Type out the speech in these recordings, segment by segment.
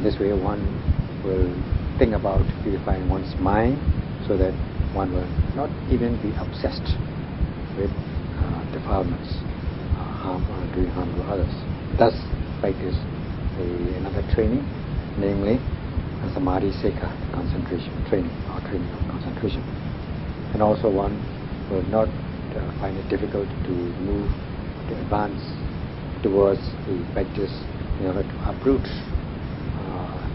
this way one will think about purifying one's mind so that one will not even be obsessed with defilements, doing harm to others. Thus practice another training, namely Samadhi Sekha, concentration training, or training of concentration. And also one will not find it difficult to move, to advance towards the practice in order to uproot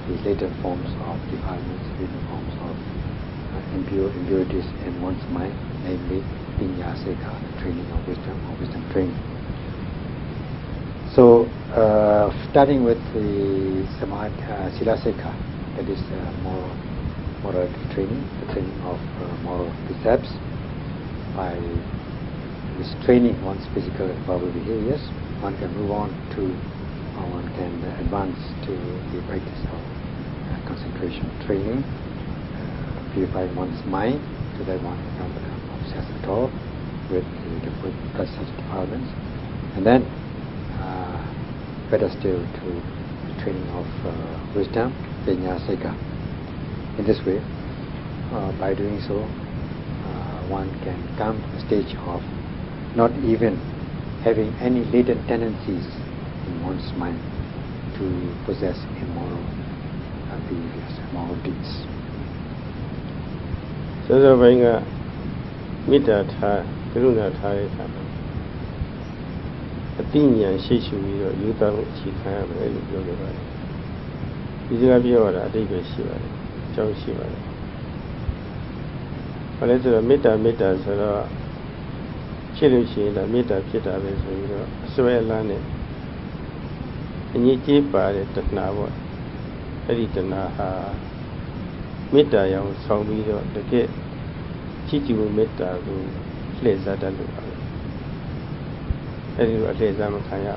the later forms of defilements, later forms of impurities in one's mind, namely Pinya Sekha, the training of wisdom, or wisdom training. So, starting with the Sila Sekha, that is moral training, the training of moral precepts. By restraining one's physical and verbal behaviors, one can move on to, or one can advance to the practice of concentration training, purifying one's mind so that one cannot become obsessed at all with such defilements. And then, better still, to the training of wisdom, Pinya Sekha. In this way, by doing so, one can come to the stage of not even having any latent tendencies in one's mind to possess immoral behaviors, immoral deeds. So Banga Mita Tha, Karuna Tha, Athenian Shishu, Yuta Chika, Yoga. Izabiola, David Shiva, John Shiva. But let's Mita Sara Chilushi, the Mita Pita, Swellane, and Yiti Pare Tatnawa, Editanaha, Mita Young Somido, the gate, Chichu Mita, who plays that and Edu Atlezamakaya,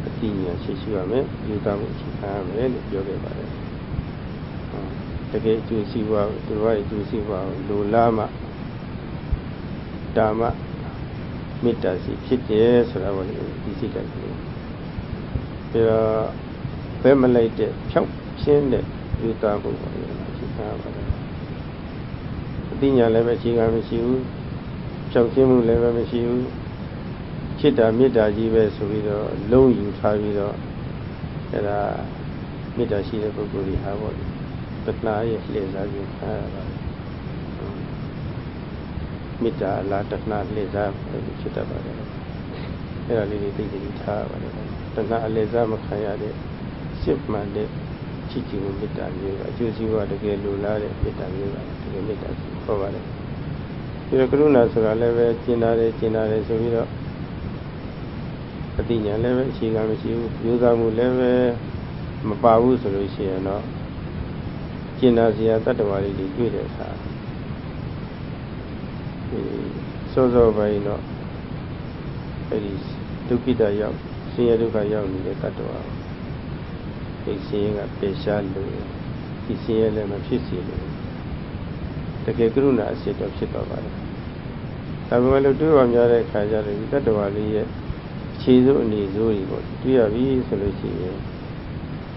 Athenian Shishuame, Yutam Chikam, Yoga. The gate to see what the right to see what Lulama Dama Mitasi Kitty, so I was easy to do. There are family chunk shin that you talk about. Dinya level Chigamisu, Chunkimu level Messu, Chita Mita Jive Suvido, low you Tavido, and Mitashi the Bukuri Havod. But now, yes, Mita, Latatna, Leza, Chitaba. There are little things in Tava. But now, Leza Makaya, Sipman, Chichi, Mita, Jusi, what the Gelula, Mita, to the Mita, cover it. The Kuruna, so I level, Tinare, Soviro, Adina level, Chigamisu, Yudamu level, Mapawu solution. Gymnasia Tatawari did it. So by no, it is Dukita Young, Senior Duka Young in the Tatawa. They sing a Peshan, he sing them a Fissy. The Gagruna set of Chitava. Tamalu do on your Kajari Tatawari, Chizu Nizuri, do you have easy solution?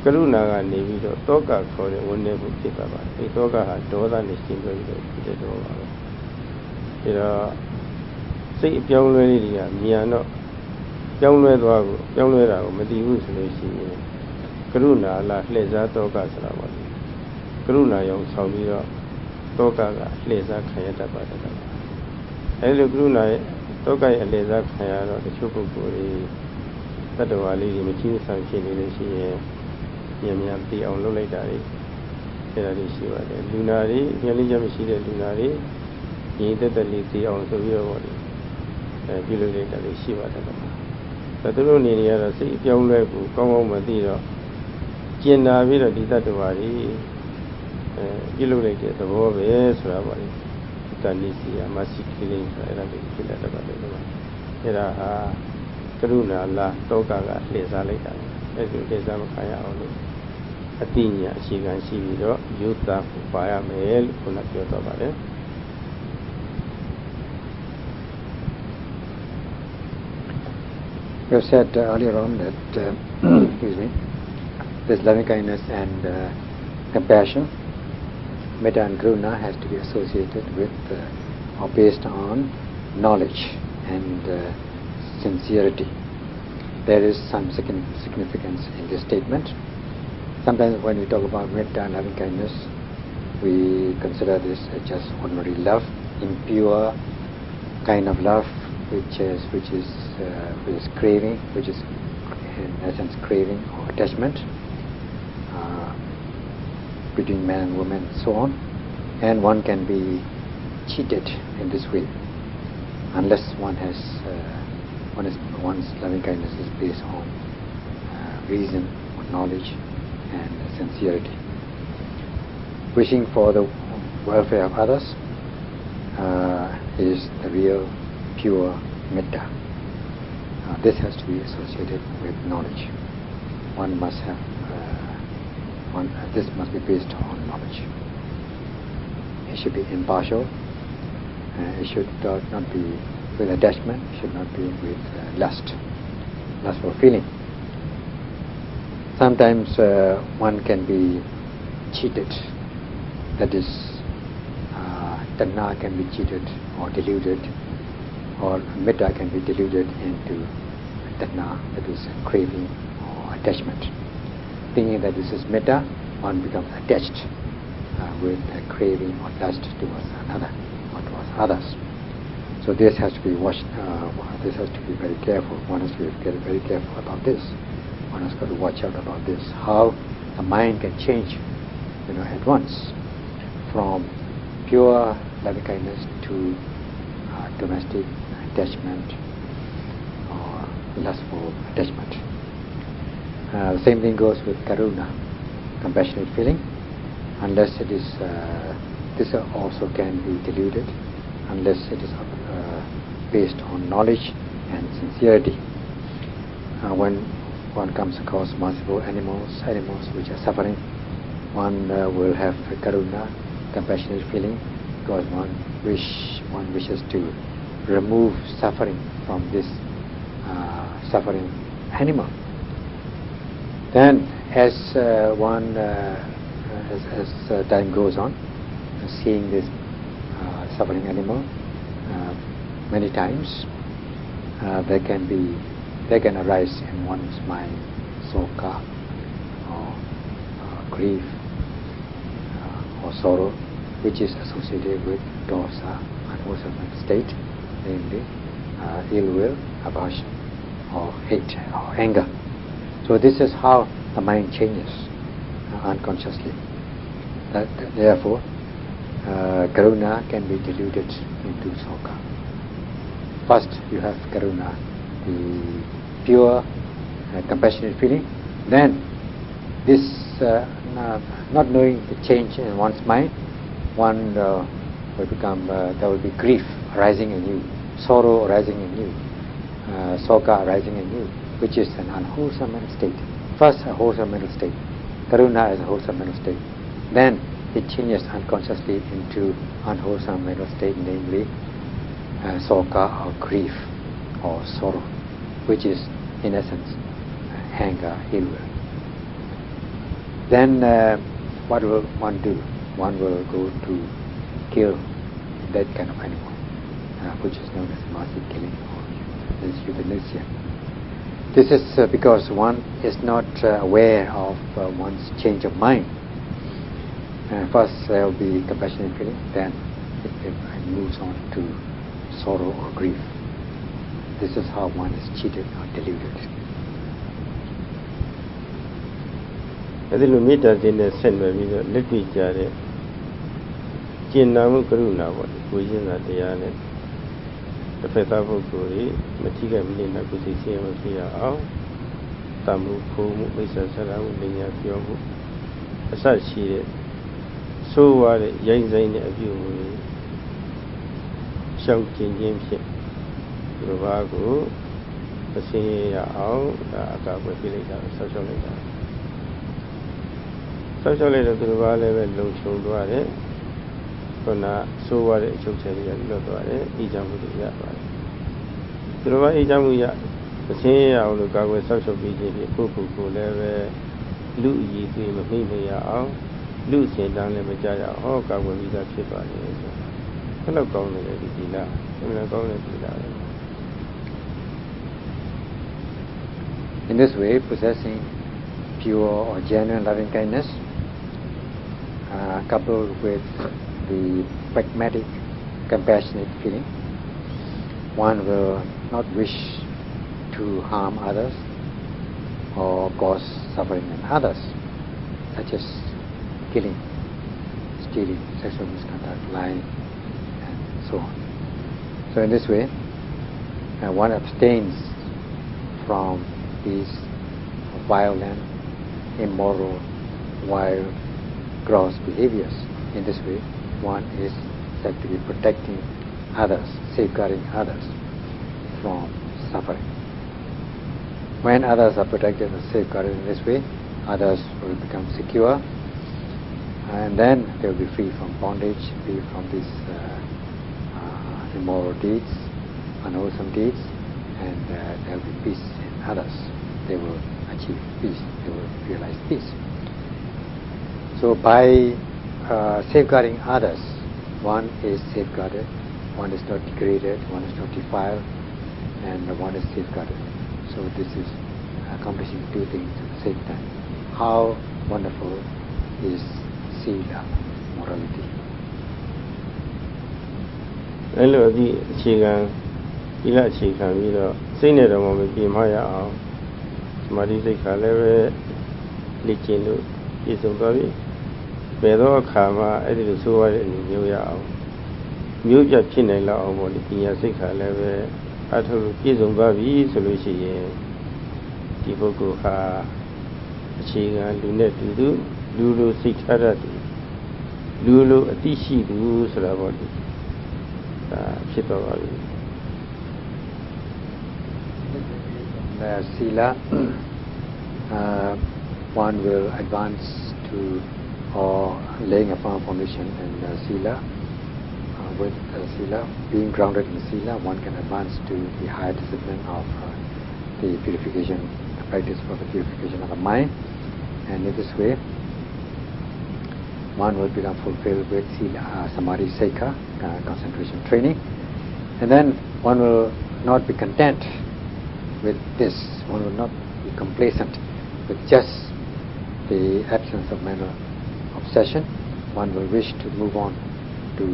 Karuna Nevido, Toka for the one never Kitaba. A Toka had Doza and Stingo to the door. There are say young lady, Miano, young Redwago, young Reda, Medius, Karuna, La Leza Toka Sarawadi. Karuna, young Salmiro, Toka, Leza Kayata Batata. Hello, Gruna, Toka, Leza Kayara, the Chupuri, Tatawali, Machine Sanction, Yamiam P. on Lolidari, Shiva, Lunari, Yalijamishi, Lunari, neither the Liti on Sovio, Bilulitari Shiva. But the Lunia, say, young level, Congo Madiro, Gina Villa di Tatuari, Bilulated the war, Rabbi, Tanisia, Masi killing, Era Karuna, La, Toka, Leza Leta, Leza Makaya only. Athenia, she can see Yuta, Paya, Mail, Kunakyotabare. We have said earlier on that, excuse me, this loving kindness and compassion, metta and karuna, has to be associated with or based on knowledge and sincerity. There is some significance in this statement. Sometimes when we talk about metta and loving kindness, we consider this as just ordinary love, impure kind of love, which is craving, which is in essence craving or attachment between man and woman, and so on. And one can be cheated in this way unless one's loving kindness is based on reason, on knowledge, and sincerity. Wishing for the welfare of others is the real pure metta. This has to be associated with knowledge. One must have this must be based on knowledge. It should be impartial. It should not be with attachment. It should not be with lustful feeling. Sometimes one can be cheated. That is, tanha can be cheated or deluded, or metta can be deluded into tanha, that is craving or attachment. Thinking that this is metta, one becomes attached with craving or lust towards another or towards others. So this has to be watched. This has to be very careful. One has to be very careful about this. One has got to watch out about this. How the mind can change, at once, from pure loving kindness to domestic attachment or lustful attachment. The same thing goes with karuna, compassionate feeling. Unless it is, this also can be deluded, unless it is based on knowledge and sincerity. When one comes across multiple animals which are suffering, one will have karuna, compassionate feeling, because one wishes to remove suffering from this suffering animal. Then, as time goes on, seeing this suffering animal many times, there can arise in one's mind soka or grief or sorrow, which is associated with dosa, unwholesome state, namely ill will, aversion, or hate or anger. So this is how the mind changes unconsciously. Therefore, karuna can be deluded into soka. First, you have karuna, the pure compassionate feeling. Then, this not knowing the change in one's mind, one will become. There will be grief arising in you, sorrow arising in you, soka arising in you, which is an unwholesome mental state. First, a wholesome mental state. Karuna is a wholesome mental state. Then it changes unconsciously into unwholesome mental state, namely soka or grief or sorrow, which is in essence anger, ill will. Then what will one do? One will go to kill that kind of animal, which is known as mercy killing or euthanasia. This is because one is not aware of one's change of mind. First there will be compassionate feeling, then it moves on to sorrow or grief. This is how one is cheated or deluded. အဲဒီလိုမေတ္တာခြင်းနဲ့ဆက်နွယ်ပြီးတော့လက်တွေ့ကြတဲ့ကျင့်နာမှုကရုဏာပေါ့ကိုရင်းသာတရားနဲ့တစ်ဖက်သားပုဂ္ဂိုလ်ကြီးမထိခိုက်မနစ်နာကိုစိတ်ဆင်းရဲဖြစ်ရအောင်တမှုခိုးမှုမိစ္ဆာဆရာမှုလင်ညာပြောမှုအစရှိတဲ့ဆိုးဝါးတဲ့ရိုင်းစိုင်းတဲ့အပြုအမူတွေရှောင်ကျင်ခြင်းဖြင့်ဒီလိုပါကိုမဆင်းရဲရအောင်ဒါအကာအကွယ်ပေးလိုက်တာဆောက်ရှောက်လိုက်တာဆောက်ရှောက်လိုက်တဲ့သူတစ်ပါးလည်းပဲလုံခြုံသွားတယ်ခုနဆိုးဝါးတဲ့အချုပ်ချယ်တွေကလွတ်သွားတယ်အေးချမ်းမှုတွေရသွားတယ်သူတစ်ပါးအေးချမ်းမှုရမဆင်းရဲရအောင်လို့ကာကွယ်ဆောက်ရှောက်ပေးခြင်းဖြင့်ကိုယ့်ကိုယ်ကိုလည်းပဲ လူရည်သွေးမမိမရအောင်လူစင်တန်းလည်းမကြရအောင်ကာဝယ်ပြီးသားဖြစ်ပါလေဆိုအဲ့လောက်ကောင်းတယ်ဒီသီလအဲ့လောက်ကောင်းတဲ့သီလ In this way, possessing pure or genuine loving kindness, coupled with the pragmatic, compassionate feeling, one will not wish to harm others or cause suffering in others, such as killing, stealing, sexual misconduct, lying, and so on. So in this way, one abstains from these violent, immoral, wild, gross behaviors. In this way, one is said to be protecting others, safeguarding others from suffering. When others are protected and safeguarded in this way, others will become secure, and then they will be free from bondage, free from these immoral deeds, unwholesome deeds, and there will be peace in others. They will achieve peace, they will realize peace. So by safeguarding others, one is safeguarded, one is not degraded, one is not defiled, and one is safeguarded. So this is accomplishing two things at the same time. How wonderful is Sila, morality. အဲ့လိုဒီအခြေခံဒီလက်အခြေခံပြီးတော့စိတ်နဲ့တော့မပြေမရအောင်သမာဓိစိတ်ခါလည်းပဲလေ့ကျင့်လို့ပြည့်စုံသွားပြီဘယ်တော့အခါမှအဲ့ဒီလိုဆိုရတဲ့အနေမျိုးရအောင်မျိုးပြဖြစ်နိုင်လောက်အောင်ပေါ့ဒီပညာစိတ်ခါလည်းပဲအထုပ်ပြည့်စုံသွားပြီဆိုလို့ရှိရင်ဒီပုဂ္ဂိုလ်ဟာအခြေခံလူနဲ့တူတူလူလိုစိတ်ထားတတ်တယ်လူလိုအသိရှိသူဆိုတာပေါ့ဒီဖြစ်တော့ပါပြီ Sila, one will advance to or laying a firm foundation in Sila. With Sila, being grounded in Sila, one can advance to the higher discipline of the purification, the practice for the purification of the mind. And in this way, one will become fulfilled with Sila, Samadhi Seika, concentration training. And then one will not be content with this, one will not be complacent with just the absence of mental obsession. One will wish to move on to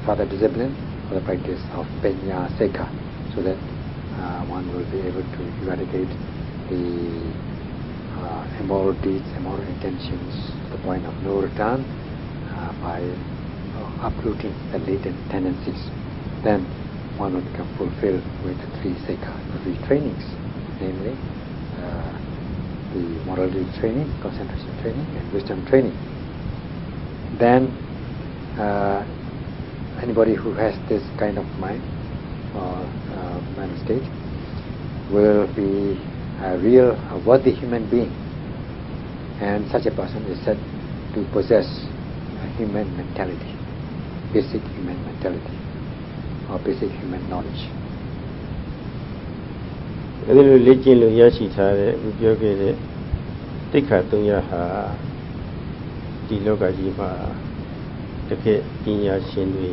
further discipline for the practice of Penya Seika, so that one will be able to eradicate the immoral deeds, immoral intentions to the point of no return by uprooting the latent tendencies. Then one will become fulfilled with the three Seika, the three trainings, namely the morality training, concentration training, and wisdom training. Then anybody who has this kind of mind or mental state will be a real, a worthy human being, and such a person is said to possess a human mentality, basic human mentality, or basic human knowledge. အဲ့ဒီလိုလေ့ကျင့်လို့ရရှိထားတဲ့ဘုပြောခဲ့တဲ့တိက္ခာ၃ရပ်ဟာဒီလောကကြီးမှာတကယ်ပညာရှင်တွေ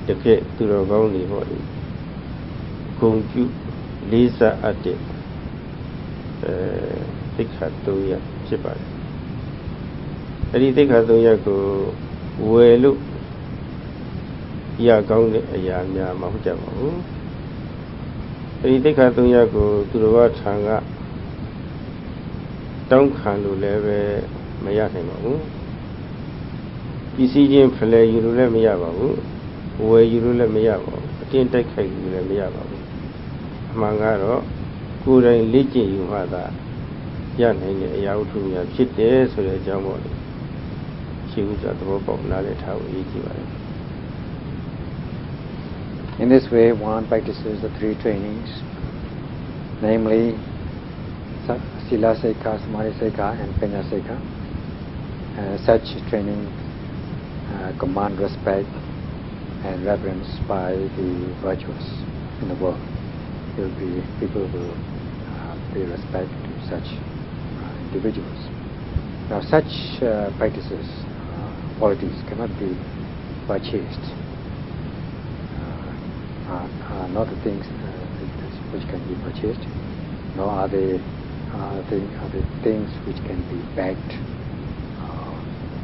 တကယ်သူတော်ကောင်းတွေပေါ့လေဂုဏ်ပြုလေးစားအပ်တဲ့တိက္ခာ၃ရပ်ဖြစ်ပါတယ်အဲ့ဒီတိက္ခာ၃ရပ်ကိုဝယ်လို့ရကောင်းတဲ့အရာများမဟုတ်ကြပါဘူးအဲ့ဒီတိက္ခာ၃ရပ်ကိုသူတော်ဘာထံကတောင်းခံလို့လည်းပဲမရနိုင်ပါဘူးပစ္စည်းချင်းဖလှယ်ယူလို့လည်းမရပါဘူးဝယ်ယူလို့လည်းမရပါဘူးအတင်းတိုက်ခိုက်ယူလည်းမရပါဘူးအမှန်ကတော့ကိုယ်တိုင်လေ့ကျင့်ယူမှသာရနိုင်တဲ့အရာဝတ္ထုများဖြစ်တယ်ဆိုတဲ့အကြောင်းပေါ့လေရှိဥစ္စာသဘောပေါက်နားလည်ထားဖို့အရေးကြီးပါတယ် In this way, one practices the three trainings, namely Sila Seika, Samadhi Seika, and Penya Seika. Such training command respect and reverence by the virtuous in the world. People will pay respect to such individuals. Now, such practices, qualities cannot be purchased. Are not the things which can be purchased, nor are they the things which can be begged,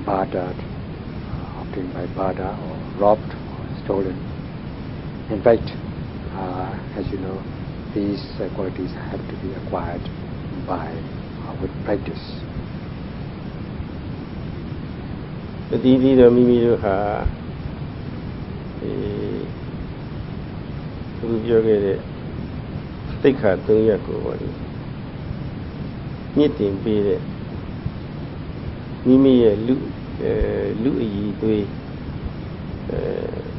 bartered, obtained by barter, or robbed, or stolen. In fact, as you know, these qualities have to be acquired by with practice. တတိတိတော့မိမိတို့ဟာအခုပြောခဲ့တဲ့သိက္ခာ၃ရပ်ကိုပေါ့လေမြင့်တင်ပေးတဲ့မိမိရဲ့လူအည်သွေး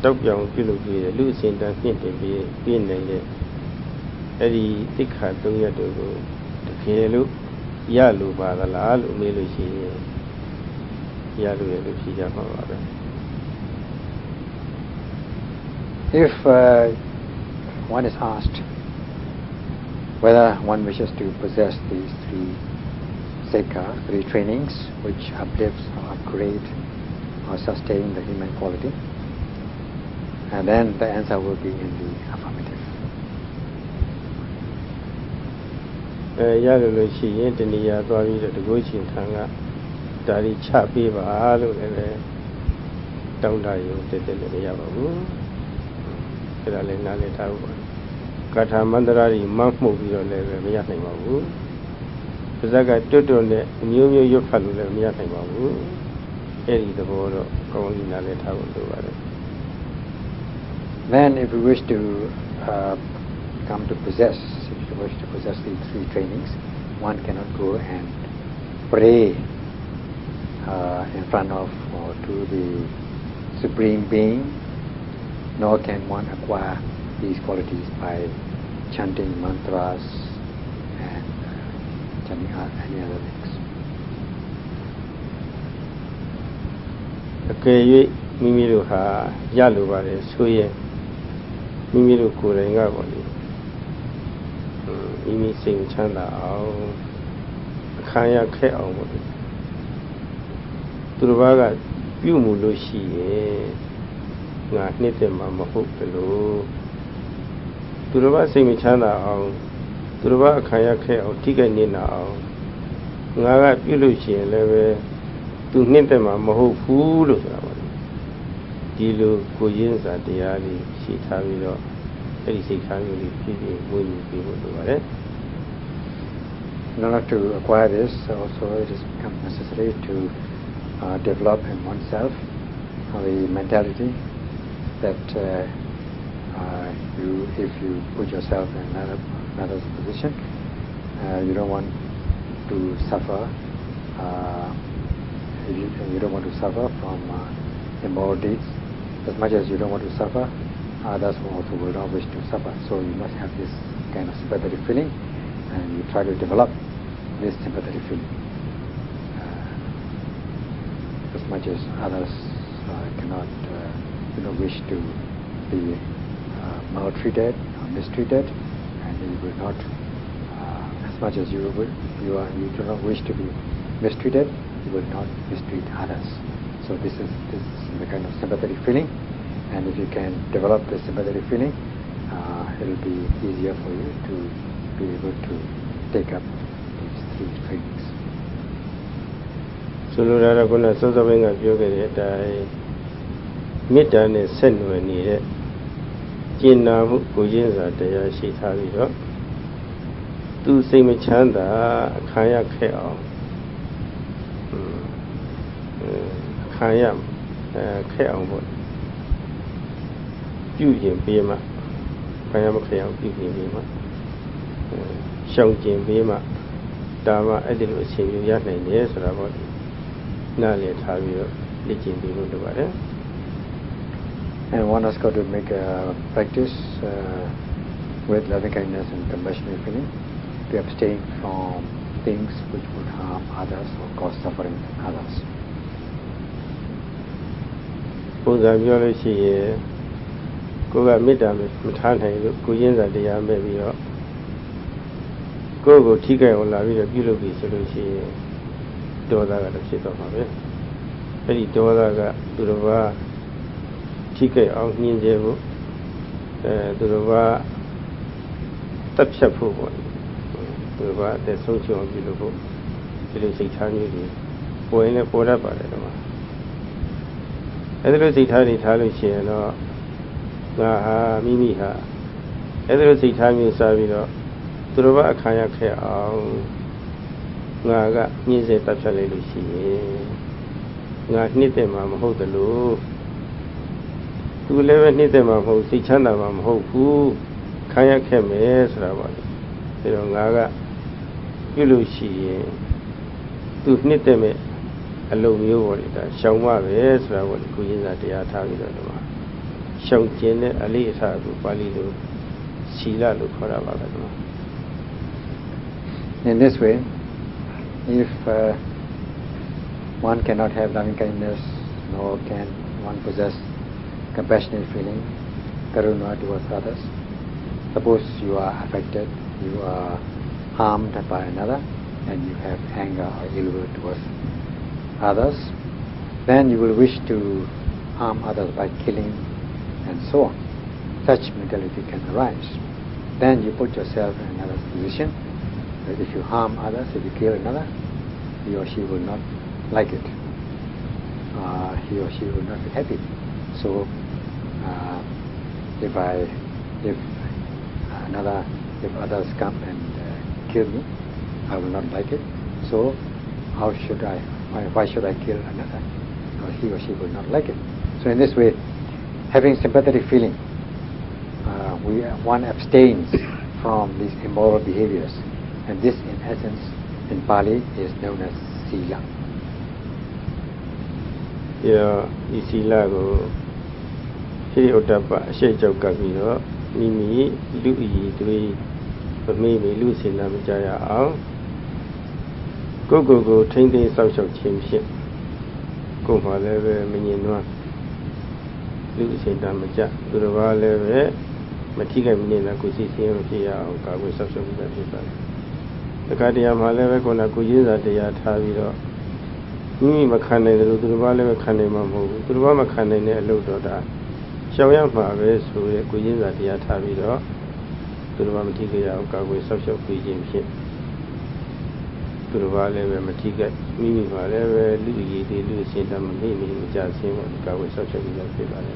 တောက်ပြောင်ပြုလုပ်ပြီးတဲ့လူအစဉ်တန်းမြင့်တင်ပေးနိုင်တဲ့အဲ့ဒီသိက္ခာ၃ရပ်တို့ကိုတကယ်လို့ရလို့ပါသလားလို့မေးလို့ရှိရင်ရလို့ရလို့ဖြေကြမှာပါပဲ If one is asked whether one wishes to possess these three trainings which uplifts or upgrade or sustain the human quality, and then the answer will be in the affirmative. ရလို့ရှိရင်တဏှာသွားပြီးတော့တကုချင်းထံကဒါရီချပေးပါလို့လည်းတောင်းတရုံတက်လည်းမရပါဘူးအဲ့ဒါလည်းနားလည်ထားဖို့ပါကာထာမန္တရာကြီးမမှုတ်ပြီးတော့လည်းမရနိုင်ပါဘူးပါဇက်ကတွတ်တွတ်နဲ့အမျိုးမျိုးရွတ်ဖတ်လို့လည်းမရနိုင်ပါဘူးအဲ့ဒီသဘောတော့ကောင်းကြီးနားလည်ထားဖို့လိုပါတယ် Then if we wish to come to possess, if you wish to possess these three trainings, one cannot go and pray in front of or to the Supreme Being, nor can one acquire these qualities by chanting mantras and chanting any other things. အကယ်၍မိမိတို့ဟာရလိုပါလေဆိုရင်မိမိတို့ကိုယ်တိုင်ကပေါ့လေမိမိစိတ်ချမ်းသာအောင်အခမ်းရခက်အောင်ပေါ့လေသူတစ်ပါးကပြုမှုလို့ရှိရင်ငါနှစ်သက်မှာမဟုတ်ဘူးလို့သူတစ်ပါးစိတ်ချမ်းသာအောင်သူတစ်ပါးအခမ်းရခက်အောင်ထိခိုက်နေတာအောင်ငါကပြုလို့ရှိရင်လည်းပဲသူနှစ်သက်မှာမဟုတ်ဘူးလို့ဆိုတာပေါ့ဒီလိုကိုရင်းစာတရားလေးရှိထားပြီးတော့အဲ့ဒီစိတ်ခံမျိုးလေးဖြစ်ပြီးဝိညာဉ်ပြီးဖို့လိုပါတယ် In order to acquire this, also it has become necessary to develop in oneself the mentality that if you put yourself in another position, you don't want to suffer. You don't want to suffer from immoral deeds. As much as you don't want to suffer, others also will not wish to suffer. So you must have this kind of sympathetic feeling, and you try to develop this sympathetic feeling. As much as others cannot, wish to be maltreated or mistreated, and you will not, as much as you do not wish to be mistreated, you will not mistreat others. So this is the kind of sympathetic feeling, and if you can develop this sympathetic feeling, it will be easier for you to be able to take up these three trainings. ဆိုလိုတာကခုနစောစောပိုင်းကပြောခဲ့တဲ့အတိုင်းမေတ္တာနဲ့ဆက်နွယ်နေတဲ့ကျင့်နာမှုကိုရင်းစာတရားရှိထားပြီးတော့သူစိတ်မချမ်းသာခံရခဲ့အောင်ခံရခဲ့အောင်ပေါ့ပြုရင်ပေးမှခံရမခဲ့အောင်ပြုရင်ပေးမှရှောင်ကျင်ပေးမှဒါမှအဲ့ဒီလိုအချိန်မျိုးရနိုင်တယ်ဆိုတာပေါ့နားလည်ထားပြီးတော့လေ့ကျင့်ပြီးလို့လုပ်ပါတယ် And one has got to make a practice with loving kindness and compassionate feeling to abstain from things which would harm others or cause suffering in others. ပုံစံပြောလို့ရှိရင်ကိုယ်ကမေတ္တာမထားနိုင်လို့ကိုရင်းစာတရားမဲ့ပြီးတော့ကိုယ့်ကိုထိခိုက်အောင်လာပြီးတော့ပြုလုပ်ပြီးဆိုလို့ရှိရင် ဒေါသကတော့ဖြစ်တော့မှာပဲအဲ့ဒီဒေါသကသူတော်ဘာထိကြအောင်ညှင်းစေဖို့သူတော်ဘာတပ်ဖြတ်ဖို့ပေါ့သူတော်ဘာအသက်ဆုံးရှုံးအောင်ပြုလုပ်ဖို့ဒီလိုစိတ်ထားမျိုးတွေပေါ်ရင်လည်းပေါ်တတ်ပါတယ်တော့အဲ့ဒီလိုစိတ်ထားတွေထားလို့ရှိရင်တော့ငါဟာမိမိဟာအဲ့ဒီလိုစိတ်ထားမျိုးစားပြီးတော့သူတော်ဘာအခါရခဲ့အောင်ငါကညှင်းစေတပ်ဖြတ်လိုက်လို့ရှိရင်ငါနှစ်သက်မှာမဟုတ်တယ်လို့သူလည်းပဲနှစ်သက်မှာမဟုတ်စိတ်ချမ်းသာမှာမဟုတ်ဘူးခံရခဲ့မယ်ဆိုတာပေါ့လေဒါတော့ငါကပြုလို့ရှိရင်သူနှစ်သက်မဲ့အလုံးမျိုးပေါ့လေဒါရှောင်မပဲဆိုတာပေါ့လေကိုရင်းစာတရားထားပြီးတော့ဒီမှာရှောင်ကျင်တဲ့အလေးအထားကိုပါဠိလိုศีลလို့ခေါ်တာပါပဲဒီမှာ In this way, if one cannot have loving kindness, nor can one possess compassionate feeling, karuna towards others. Suppose you are affected, you are harmed by another, and you have anger or ill will towards others, then you will wish to harm others by killing and so on. Such mentality can arise. Then you put yourself in another's position. That if you harm others, if you kill another, he or she will not like it. He or she will not be happy. So, if others come and kill me, I will not like it. So, why should I kill another? Or he or she will not like it. So, in this way, having sympathetic feeling, one abstains from these immoral behaviors, and this, in essence, in Pali, is known as sila. Yeah, this sila go. He otapa she chauka bido mimi lu yi tui mimi lu sin na mjaya ao go thing thing sao sao chin phit ko ma le be mnyin nwa lu sin na mja tu ro ba le be ma thi kai mnyin na ko si sin ma phit ya ao ka ko sao sao mja phit ba le taka taya ma le be ko na ko yin sa taya tha bi do mimi ma khan nai lo tu ro ba le be khan nai ma mo bu tu ro ba ma khan nai ne a lou do da ရှောင်ရမှာပဲဆိုရဲကိုရင်းစာတရားထားပြီးတော့သူတော်ဘာမထိကြရအောင်ကာကွယ်ဆောက်ရှောက်ပေးခြင်းဖြင့်သူတော်ဘာလည်းပဲမထိကြမိမိပါလည်းပဲလူကြီးတွေလူစင်တမမိမိမကြဆင်းပါကာကွယ်ဆောက်ရှောက်ပြီးတော့ဖြစ်ပါလေ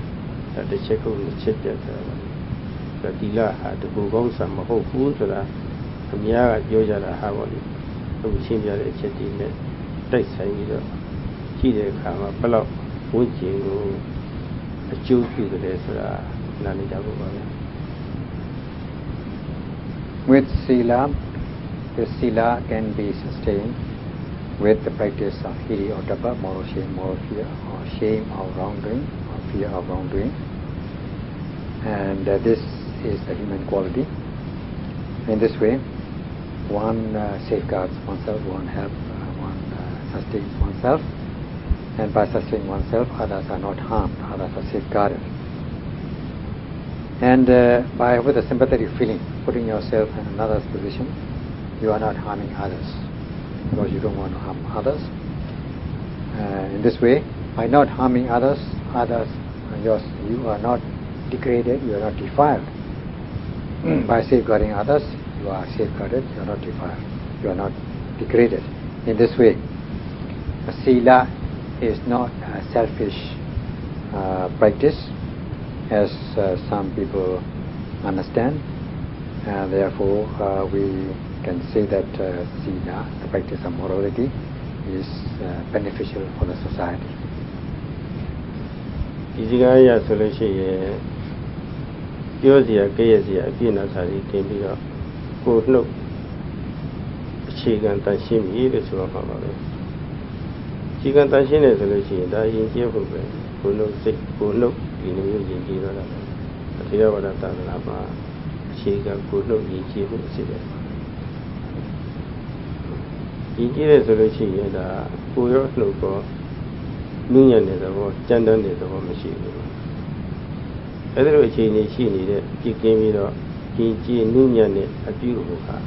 ဒါတစ်ချက်ခုနှစ်ချက်ပြတ်တာပါဒါတိလဟာတကူကောင်းစာမဟုတ်ဘူးဆိုတာအများကပြောကြတာဟာပေါ့လေအခုရှင်းပြတဲ့အချက်ဒီနဲ့တိုက်ဆိုင်ပြီးတော့ကြည့်တဲ့အခါမှာဘယ်လောက်ဝိကျင်ကို With sila, the sila can be sustained with the practice of hiri or tapa, moral shame, moral fear, or shame of wrongdoing, or fear of wrongdoing. And this is a human quality. In this way, one safeguards oneself, one helps, one sustains oneself. And by sustaining oneself, others are not harmed, others are safeguarded. And with a sympathetic feeling, putting yourself in another's position, you are not harming others, because you don't want to harm others. In this way, by not harming others, you are not degraded, you are not defiled. By safeguarding others, you are safeguarded, you are not defiled, you are not degraded. In this way, sila is not a selfish practice, as some people understand. Therefore, we can say that sila, the practice of morality, is beneficial for the society. ဒီစကားရဆိုလို့ရှိရင်ပြောစရာကြည့်ရစရာအပြည့်နဲ့စာရီတင်ပြီးတော့ကိုနှုတ်အခြေခံတန်ရှင်းပြီလို့ဆိုရမှာပါပဲ အခြေခံတန်ရှင်းတယ်ဆိုလို့ရှိရင်ဒါယဉ်ကျေးဖို့ပဲကိုနှုတ်စိတ်ကိုနှုတ်ဒီလိုမျိုးယဉ်ကျေးတော့တာအထေရဝါဒသာသနာမှာအခြေခံကိုနှုတ်ယဉ်ကျေးဖို့အစီအစဉ်ယဉ်ကျေးတယ်ဆိုလို့ရှိရင်ဒါကိုရောနှုတ်ကောနုညံ့တဲ့သဘောကြမ်းတမ်းတဲ့သဘောမရှိဘူးအဲ့ဒါလိုအခြေအနေရှိနေတဲ့ပြစ်ကင်းပြီးတော့ယဉ်ကျေးနုညံ့တဲ့အပြုအမူဟာ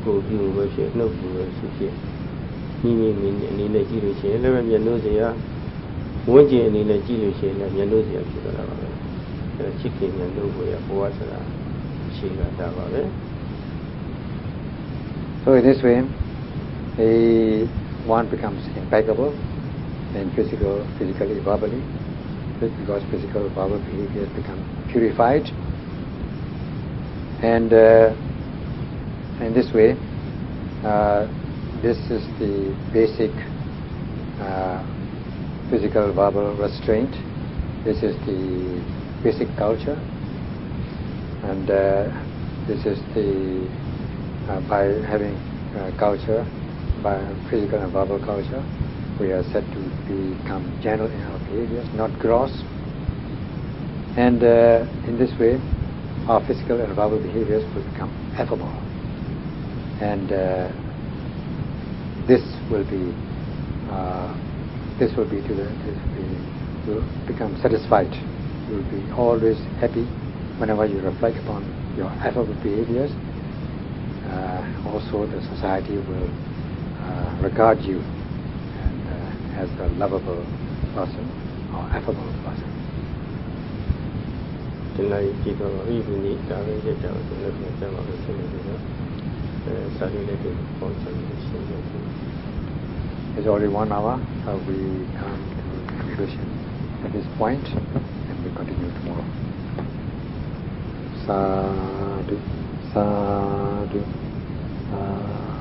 ကိုပြုလို့ပဲဖြစ်နှုတ်ပြုလို့ဖြစ် မိမိအနေနဲ့ကြည့်လို့ရှိရင်လည်းမျက်နှာစရာဝိဉ္ဇဉ်အနေနဲ့ကြည့်လို့ရှိရင်လည်းမျက်နှာစရာဖြစ်သွားတာပါပဲအဲချစ်ခင်မျက်နှာကိုရဘဝဆိုတာရှိတာပါပဲ So in this way one becomes impeccable in physically, verbally, because physical, verbal behaviors become purified, and in this way, this is the basic physical, verbal restraint. This is the basic culture, and this is the by having culture, by physical and verbal culture, we are said to become gentle in our behaviors, not gross. And in this way, our physical and verbal behaviors will become affable. And this will become satisfied. You will be always happy whenever you reflect upon your affable behaviors. Also, the society will regard you as a lovable person or affable person. It's already 1 hour. We come to conclusion at this point, and we continue tomorrow. Sadhu, sadhu, sadhu.